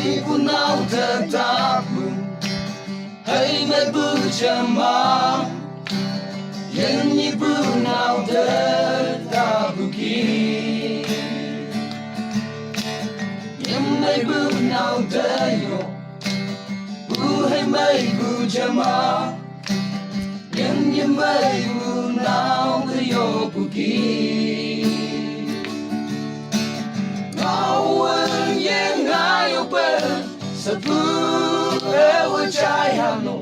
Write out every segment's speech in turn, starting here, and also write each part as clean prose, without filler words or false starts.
Punau tetap hai mai bu jama yen ni punau tetap ki yen mai punau dayo bu hai mai bu jama yen ni mai punau dayo ki Sabu ewa chai hano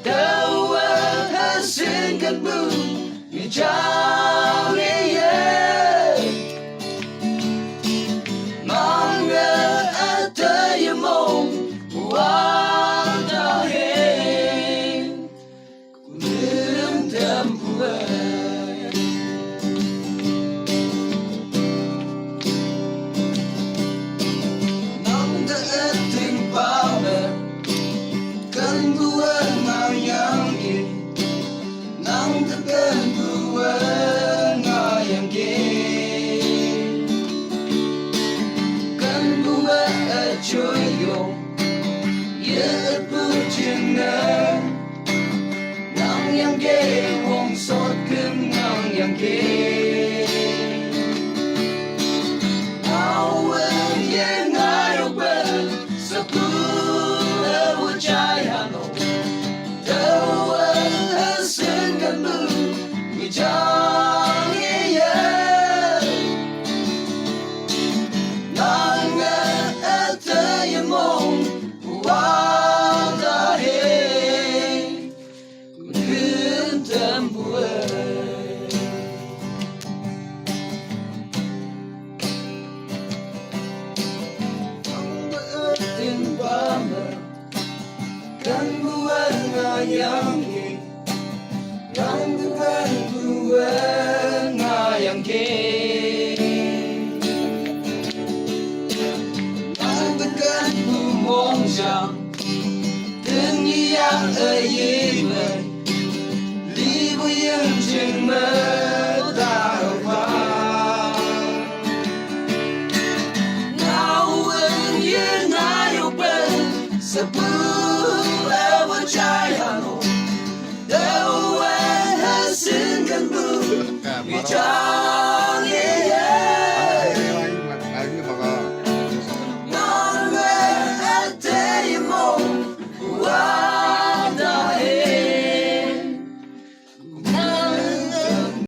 Dawa hasin kan bu Ni jari ye Manga ata yamong Wada he Kulim tempuwe Choyo, ye pujina, nang yang gay wong sot kem nang yang gay. Awen ye ngayo bel, sapu ewa chai hano, dawa hasen kamu, mijang ye. Kan buat ngayangi, kan buat ngayangi. Kan tekan bu mongjang, tengi yang ayime, libu yang jengme tarupa. Nawen yang ayo ben sebut. Jaya